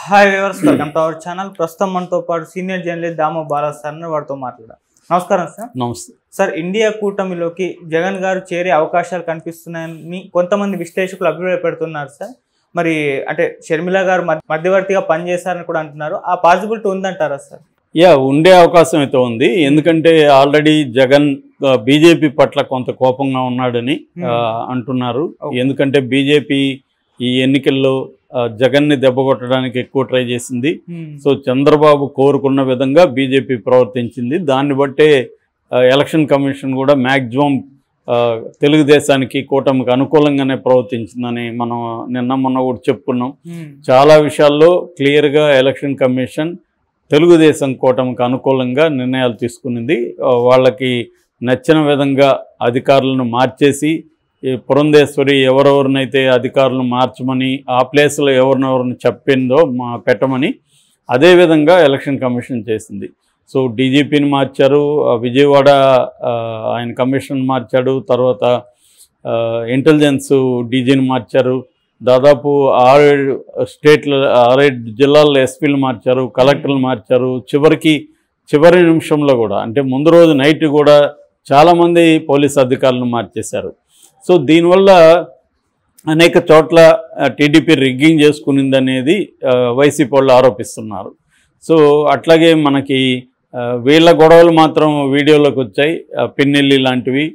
Hi viewers, welcome to our channel. ప్రస్తుతం మనతో పాటు senior journalist Damoh Bala sir వారితో మాట్లాడారు. నమస్కారం సార్. నమస్తే సార్, ఇండియా కూటమిలోకి జగన్ గారు చేరే అవకాశాలు కనిపిస్తున్నాయని కొంతమంది విశ్లేషకులు అభిప్రాయపెడుతున్నారు సార్. మరి అంటే షర్మిల గారు మధ్యవర్తిగా పనిచేశారని కూడా అంటున్నారు. ఆ పాసిబిలిటీ ఉందంటారా సార్? ఉండే అవకాశం అయితే ఉంది. ఎందుకంటే ఆల్రెడీ జగన్ బీజేపీ పట్ల కొంత కోపంగా ఉన్నాడని అంటున్నారు. ఎందుకంటే బీజేపీ ఈ ఎన్నికల్లో జగన్ని దెబ్బకొట్టడానికి ఎక్కువ ట్రై చేసింది. సో చంద్రబాబు కోరుకున్న విధంగా బీజేపీ ప్రవర్తించింది. దాన్ని బట్టే ఎలక్షన్ కమిషన్ కూడా మ్యాక్సిమం తెలుగుదేశానికి కూటమికి అనుకూలంగానే ప్రవర్తించిందని మనం మొన్న కూడా చెప్పుకున్నాం. చాలా విషయాల్లో క్లియర్గా ఎలక్షన్ కమిషన్ తెలుగుదేశం కూటమికి అనుకూలంగా నిర్ణయాలు తీసుకునింది. వాళ్ళకి నచ్చిన విధంగా అధికారులను మార్చేసి పురంధేశ్వరి ఎవరెవరినైతే అధికారులను మార్చమని ఆ ప్లేస్లో ఎవరినెవరిని చెప్పిందో పెట్టమని అదేవిధంగా ఎలక్షన్ కమిషన్ చేసింది. సో డీజీపీని మార్చారు, విజయవాడ ఆయన కమిషన్ మార్చాడు, తర్వాత ఇంటెలిజెన్స్ డీజీని మార్చారు, దాదాపు 6 జిల్లాల్లో ఎస్పీలు మార్చారు, కలెక్టర్లు మార్చారు. చివరి నిమిషంలో కూడా అంటే ముందు రోజు నైట్ కూడా చాలామంది పోలీస్ అధికారులను మార్చేశారు. సో దీనివల్ల అనేక చోట్ల టీడీపీ రిగ్గింగ్ చేసుకునింది అనేది వైసీపీ వాళ్ళు ఆరోపిస్తున్నారు. సో అట్లాగే మనకి వీళ్ళ గొడవలు మాత్రం వీడియోలోకి వచ్చాయి, పిన్నెల్లి లాంటివి.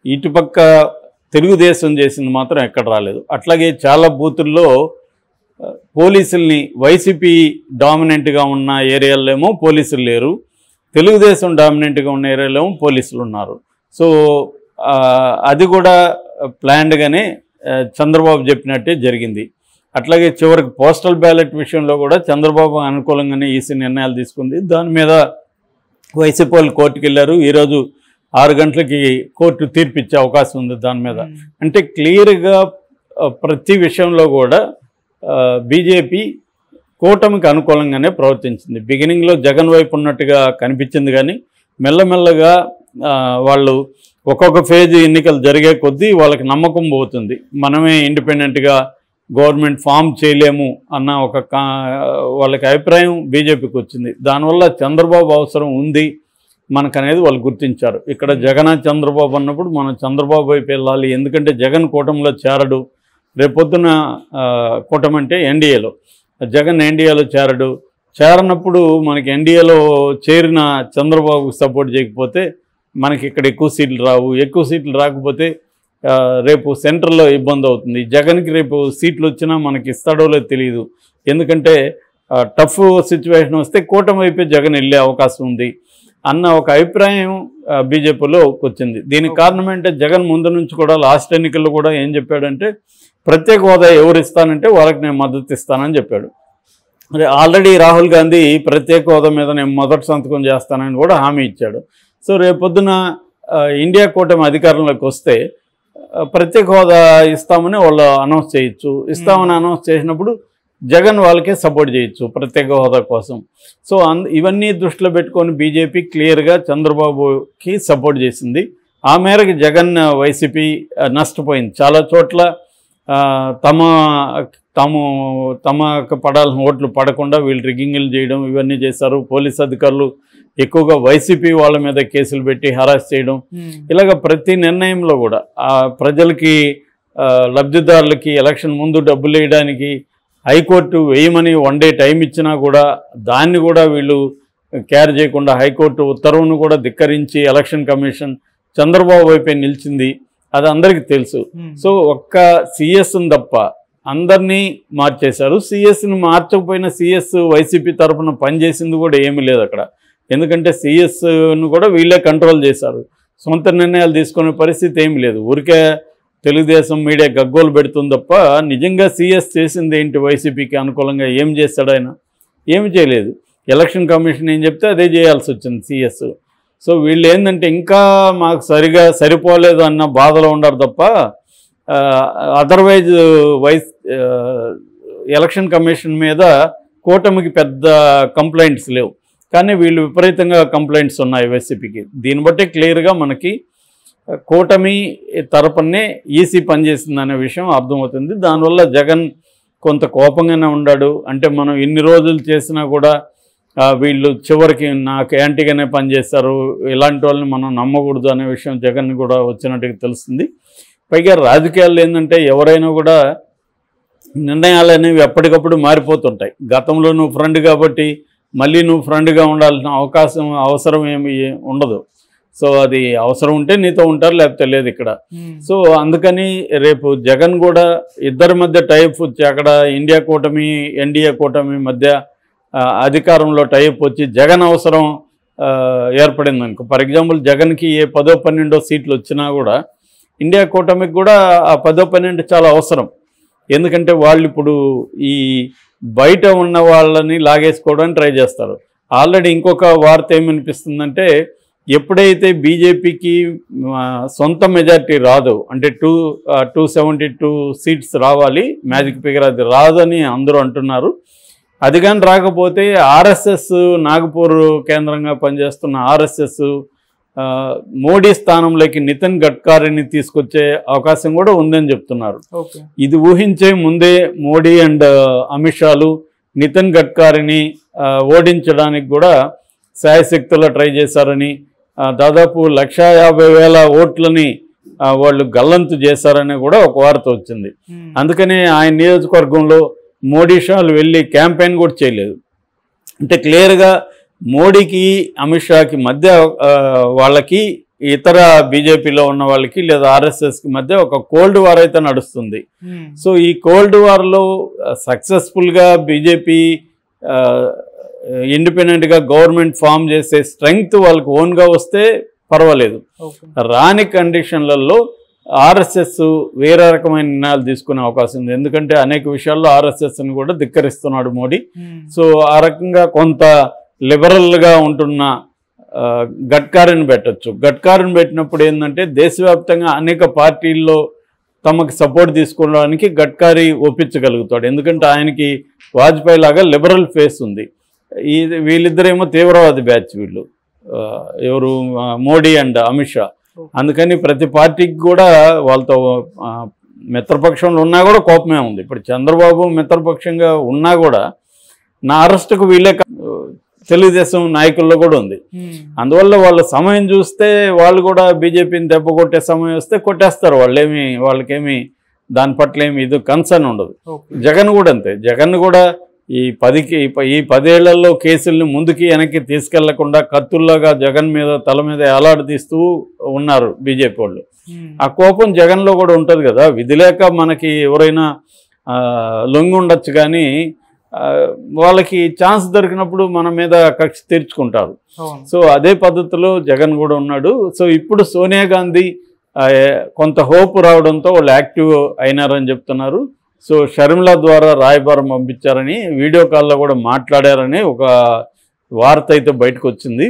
ఇటుపక్క తెలుగుదేశం చేసింది మాత్రం ఎక్కడ రాలేదు. అట్లాగే చాలా బూతుల్లో పోలీసుల్ని వైసీపీ డామినెంట్గా ఉన్న ఏరియాలో ఏమో పోలీసులు లేరు, తెలుగుదేశం డామినెంట్గా ఉన్న ఏరియాలో ఏమో పోలీసులు ఉన్నారు. సో అది కూడా ప్లాన్డ్గానే చంద్రబాబు చెప్పినట్టే జరిగింది. అట్లాగే చివరికి పోస్టల్ బ్యాలెట్ విషయంలో కూడా చంద్రబాబు అనుకూలంగానే ఈసీ నిర్ణయాలు తీసుకుంది. దాని మీద వైసీపీ వాళ్ళు కోర్టుకు వెళ్ళారు. ఈరోజు 6 గంటలకి కోర్టు తీర్పు ఇచ్చే అవకాశం ఉంది దాని మీద. అంటే క్లియర్గా ప్రతి విషయంలో కూడా బీజేపీ కూటమికి అనుకూలంగానే ప్రవర్తించింది. బిగినింగ్లో జగన్ వైపు ఉన్నట్టుగా కనిపించింది, కానీ మెల్లమెల్లగా వాళ్ళు ఒక్కొక్క ఫేజ్ ఎన్నికలు జరిగే కొద్దీ వాళ్ళకి నమ్మకం పోతుంది. మనమే ఇండిపెండెంట్గా గవర్నమెంట్ ఫామ్ చేయలేము అన్న వాళ్ళకి అభిప్రాయం బీజేపీకి వచ్చింది. దానివల్ల చంద్రబాబు అవసరం ఉంది మనకనేది వాళ్ళు గుర్తించారు. ఇక్కడ జగన్ చంద్రబాబు అన్నప్పుడు మనం చంద్రబాబు వైపు వెళ్ళాలి. ఎందుకంటే జగన్ కూటమిలో చేరడు, రేపొద్దున కూటమి అంటే ఎన్డీఏలో, జగన్ ఎన్డీఏలో చేరనప్పుడు మనకి ఎన్డీఏలో చేరిన చంద్రబాబుకి సపోర్ట్ చేయకపోతే మనకి ఇక్కడ ఎక్కువ సీట్లు రాకపోతే రేపు సెంట్రల్లో ఇబ్బంది అవుతుంది. జగన్కి రేపు సీట్లు వచ్చినా మనకి ఇస్తాడో లేదో తెలియదు. ఎందుకంటే టఫ్ సిచ్యువేషన్ వస్తే కూటమి వైపే జగన్ వెళ్ళే అవకాశం ఉంది అన్న ఒక అభిప్రాయం బీజేపీలో వచ్చింది. దీనికి కారణం అంటే జగన్ ముందు నుంచి కూడా లాస్ట్ ఎన్నికల్లో కూడా ఏం చెప్పాడంటే ప్రత్యేక హోదా ఎవరు ఇస్తానంటే వాళ్ళకి నేను మద్దతు ఇస్తానని చెప్పాడు. మరి ఆల్రెడీ రాహుల్ గాంధీ ప్రత్యేక హోదా మీద నేను మొదటి సంతకం చేస్తానని కూడా హామీ ఇచ్చాడు. సో రేపొద్దున ఇండియా కూటమి అధికారంలోకి వస్తే ప్రత్యేక హోదా ఇస్తామని వాళ్ళు అనౌన్స్ చేయొచ్చు. ఇస్తామని అనౌన్స్ చేసినప్పుడు జగన్ వాళ్ళకే సపోర్ట్ చేయొచ్చు ప్రత్యేక హోదా కోసం. సో ఇవన్నీ దృష్టిలో పెట్టుకొని బీజేపీ క్లియర్గా చంద్రబాబుకి సపోర్ట్ చేసింది. ఆ మేరకు జగన్ వైసీపీ నష్టపోయింది. చాలా చోట్ల తమకు పడాల్సిన ఓట్లు పడకుండా వీళ్ళు రిగ్గింగ్లు చేయడం ఇవన్నీ చేశారు. పోలీస్ అధికారులు ఎక్కువగా వైసీపీ వాళ్ళ మీద కేసులు పెట్టి హరాస్ చేయడం, ఇలాగ ప్రతి నిర్ణయంలో కూడా ప్రజలకి లబ్ధిదారులకి ఎలక్షన్ ముందు డబ్బులు వేయడానికి హైకోర్టు వేయమని 1 డే టైం ఇచ్చినా కూడా దాన్ని కూడా వీళ్ళు క్యారీ చేయకుండా హైకోర్టు ఉత్తర్వును కూడా ధిక్కరించి ఎలక్షన్ కమిషన్ చంద్రబాబు వైపే నిలిచింది. అది అందరికీ తెలుసు. సో ఒక్క సిఎస్ని తప్ప అందరినీ మార్చేశారు. సిఎస్ని మార్చకపోయినా సిఎస్ వైసీపీ తరఫున పనిచేసింది కూడా ఏమీ లేదు అక్కడ. ఎందుకంటే సిఎస్ను కూడా వీళ్ళే కంట్రోల్ చేశారు. సొంత నిర్ణయాలు తీసుకునే పరిస్థితి ఏమి లేదు. ఊరికే తెలుగుదేశం మీడియా గగ్గోలు పెడుతుంది తప్ప నిజంగా సిఎస్ చేసింది ఏంటి? వైసీపీకి అనుకూలంగా ఏం చేస్తాడు ఆయన? ఏమి చేయలేదు. ఎలక్షన్ కమిషన్ ఏం చెప్తే అదే చేయాల్సి వచ్చింది సిఎస్. సో వీళ్ళు ఏంటంటే ఇంకా మాకు సరిపోలేదు అన్న బాధలో ఉండరు తప్ప అదర్వైజ్ ఎలక్షన్ కమిషన్ మీద కూటమికి పెద్ద కంప్లైంట్స్ లేవు, కానీ వీళ్ళు విపరీతంగా కంప్లైంట్స్ ఉన్నాయి వైసీపీకి. దీన్ని బట్టి క్లియర్గా మనకి కూటమి తరపునే ఈసీ పనిచేసిందనే విషయం అర్థమవుతుంది. దానివల్ల జగన్ కొంత కోపంగానే ఉన్నాడు. అంటే మనం ఇన్ని రోజులు చేసినా కూడా వీళ్ళు చివరికి నాకు యాంటీగానే పనిచేస్తారు, ఇలాంటి వాళ్ళని మనం నమ్మకూడదు అనే విషయం జగన్ కూడా వచ్చినట్టుగా తెలుస్తుంది. పైగా రాజకీయాల్లో ఏంటంటే ఎవరైనా కూడా నిర్ణయాలు అనేవి ఎప్పటికప్పుడు మారిపోతుంటాయి. గతంలో నువ్వు ఫ్రెండ్ కాబట్టి మళ్ళీ నువ్వు ఫ్రెండ్గా ఉండాల్సిన అవసరం ఏమి ఉండదు. సో అది అవసరం ఉంటే నీతో ఉంటారు, లేకపోతే లేదు ఇక్కడ. సో అందుకని రేపు జగన్ కూడా ఇద్దరి మధ్య టైప్ వచ్చి అక్కడ ఇండియా కూటమి ఎన్డీఏ కూటమి మధ్య అధికారంలో టైప్ వచ్చి జగన్ అవసరం ఏర్పడింది అనుకో. ఫర్ ఎగ్జాంపుల్ జగన్కి ఏ 10-12 సీట్లు వచ్చినా కూడా ఇండియా కూటమికి కూడా ఆ 10-12 చాలా అవసరం. ఎందుకంటే వాళ్ళు ఇప్పుడు ఈ బయట ఉన్న వాళ్ళని లాగేసుకోవడానికి ట్రై చేస్తారు. ఆల్రెడీ ఇంకొక వార్త ఏమనిపిస్తుందంటే ఎప్పుడైతే బీజేపీకి సొంత మెజార్టీ రాదు, అంటే 272 సీట్స్ రావాలి మ్యాజిక్ ఫిగర్, అది రాదని అందరూ అంటున్నారు. అది కానీ రాకపోతే ఆర్ఎస్ఎస్ నాగపూర్ కేంద్రంగా పనిచేస్తున్న ఆర్ఎస్ఎస్ మోడీ స్థానంలోకి నితిన్ గడ్కరీని తీసుకొచ్చే అవకాశం కూడా ఉందని చెప్తున్నారు. ఇది ఊహించే ముందే మోడీ అండ్ అమిత్ షాలు నితిన్ గడ్కరీని ఓడించడానికి కూడా శాయశక్తుల్లో ట్రై చేశారని, దాదాపు 150,000 ఓట్లని వాళ్ళు గల్లంతు చేశారని కూడా ఒక వార్త వచ్చింది. అందుకని ఆయన నియోజకవర్గంలో మోడీ షాలు వెళ్ళి క్యాంపెయిన్ కూడా చేయలేదు. అంటే క్లియర్గా మోడీకి అమిత్ షాకి మధ్య వాళ్ళకి ఇతర బీజేపీలో ఉన్న వాళ్ళకి లేదా ఆర్ఎస్ఎస్కి మధ్య ఒక కోల్డ్ వార్ అయితే నడుస్తుంది. సో ఈ కోల్డ్ వార్లో సక్సెస్ఫుల్గా బీజేపీ ఇండిపెండెంట్గా గవర్నమెంట్ ఫామ్ చేసే స్ట్రెంగ్త్ వాళ్ళకి ఓన్గా వస్తే పర్వాలేదు. రాని కండిషన్లలో ఆర్ఎస్ఎస్ వేరే రకమైన నిర్ణయాలు తీసుకునే అవకాశం ఉంది. ఎందుకంటే అనేక విషయాల్లో ఆర్ఎస్ఎస్ని కూడా ధిక్కరిస్తున్నాడు మోడీ. సో ఆ రకంగా కొంత లిబరల్గా ఉంటున్న గడ్కరీని పెట్టచ్చు. గడ్కరీని పెట్టినప్పుడు ఏంటంటే దేశవ్యాప్తంగా అనేక పార్టీల్లో తమకు సపోర్ట్ తీసుకోవడానికి గడ్కరీ ఒప్పించగలుగుతాడు. ఎందుకంటే ఆయనకి వాజ్పేయి లాగా లిబరల్ ఫేస్ ఉంది. వీళ్ళిద్దరేమో తీవ్రవాది బ్యాచ్ వీళ్ళు, ఎవరు మోడీ అండ్ అమిత్ షా. అందుకని ప్రతి పార్టీకి కూడా వాళ్ళతో మిత్రపక్షంలో ఉన్నా కూడా కోపమే ఉంది. ఇప్పుడు చంద్రబాబు మిత్రపక్షంగా ఉన్నా కూడా నా అరెస్టుకు వీళ్ళే తెలుగుదేశం నాయకుల్లో కూడా ఉంది. అందువల్ల వాళ్ళ సమయం చూస్తే వాళ్ళు కూడా బీజేపీని దెబ్బ కొట్టే సమయం వస్తే కొట్టేస్తారు. వాళ్ళకేమి దాని పట్ల ఏమి ఇది కన్సర్న్ ఉండదు. జగన్ కూడా అంతే. జగన్ కూడా ఈ 10 ఏళ్లలో కేసుల్ని ముందుకి వెనక్కి తీసుకెళ్లకుండా కత్తుల్లాగా జగన్ మీద తల మీద ఏలాడదీస్తూ ఉన్నారు బీజేపీ వాళ్ళు. ఆ కోపం జగన్లో కూడా ఉంటుంది కదా. విధి లేక మనకి ఎవరైనా లొంగి ఉండొచ్చు, కానీ వాళ్ళకి ఛాన్స్ దొరికినప్పుడు మన మీద కక్ష తీర్చుకుంటారు. సో అదే పద్ధతిలో జగన్ కూడా ఉన్నాడు. సో ఇప్పుడు సోనియా గాంధీ కొంత హోప్ రావడంతో వాళ్ళు యాక్టివ్ అయినారని చెప్తున్నారు. సో షర్మిల ద్వారా రాయబారం పంపించారని, వీడియో కాల్లో కూడా మాట్లాడారని ఒక వార్త అయితే బయటకు వచ్చింది.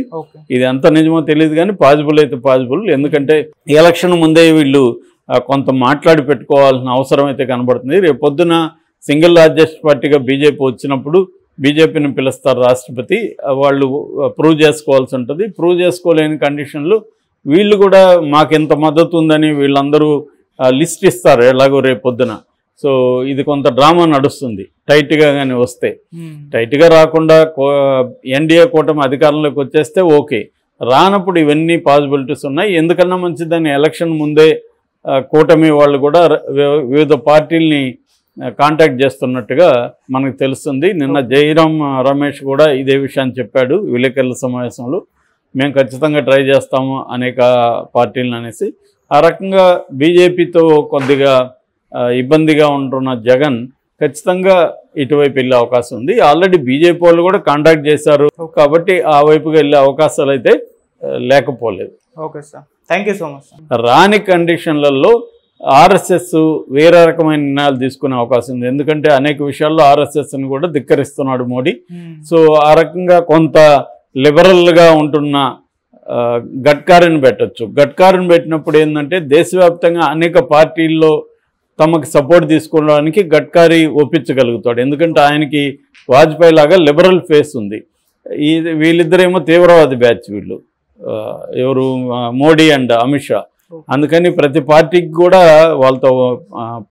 ఇది ఎంత నిజమో తెలియదు, కానీ పాజిబుల్ అయితే పాజిబుల్. ఎందుకంటే ఎలక్షన్ ముందే వీళ్ళు కొంత మాట్లాడి పెట్టుకోవాల్సిన అవసరం అయితే కనబడుతుంది. రేపు పొద్దున సింగిల్ లార్జెస్ట్ పార్టీగా బీజేపీ వచ్చినప్పుడు బీజేపీని పిలుస్తారు రాష్ట్రపతి. వాళ్ళు ప్రూవ్ చేసుకోవాల్సి ఉంటుంది. ప్రూవ్ చేసుకోలేని కండిషన్లు వీళ్ళు కూడా మాకు ఎంత మద్దతు ఉందని వీళ్ళందరూ లిస్ట్ ఇస్తారు ఎలాగో రేపు పొద్దున. సో ఇది కొంత డ్రామా నడుస్తుంది. టైట్గా కానీ వస్తే, టైట్గా రాకుండా ఎన్డీఏ కూటమి అధికారంలోకి వచ్చేస్తే ఓకే, రానప్పుడు ఇవన్నీ పాసిబిలిటీస్ ఉన్నాయి. ఎందుకన్నా మంచిదని ఎలక్షన్ ముందే కూటమి వాళ్ళు కూడా వివిధ పార్టీల్ని కాంటాక్ట్ చేస్తున్నట్టుగా మనకు తెలుస్తుంది. నిన్న జైరామ్ రమేష్ కూడా ఇదే విషయాన్ని చెప్పాడు విలేకరుల సమావేశంలో. మేము ఖచ్చితంగా ట్రై చేస్తాము అనేక పార్టీలను అనేసి. ఆ రకంగా బీజేపీతో కొద్దిగా ఇబ్బందిగా ఉంటున్న జగన్ ఖచ్చితంగా ఇటువైపు వెళ్ళే అవకాశం ఉంది. ఆల్రెడీ బీజేపీ వాళ్ళు కూడా కాంటాక్ట్ చేశారు కాబట్టి ఆ వైపుగా వెళ్ళే అవకాశాలు అయితే లేకపోలేదు. Okay sir, thank you so much. రాని కండిషన్లలో ఆర్ఎస్ఎస్ వేరే రకమైన నిర్ణయాలు తీసుకునే అవకాశం ఉంది. ఎందుకంటే అనేక విషయాల్లో ఆర్ఎస్ఎస్ని కూడా ధిక్కరిస్తున్నాడు మోడీ. సో ఆ రకంగా కొంత లిబరల్గా ఉంటున్న గడ్కరీని పెట్టచ్చు. గడ్కరీని పెట్టినప్పుడు ఏంటంటే దేశవ్యాప్తంగా అనేక పార్టీల్లో తమకు సపోర్ట్ తీసుకోవడానికి గడ్కరీ ఒప్పించగలుగుతాడు. ఎందుకంటే ఆయనకి వాజ్పేయి లాగా లిబరల్ ఫేస్ ఉంది. వీళ్ళిద్దరేమో తీవ్రవాది బ్యాచ్ వీళ్ళు, ఎవరు మోడీ అండ్ అమిత్ షా. అందుకని ప్రతి పార్టీకి కూడా వాళ్ళతో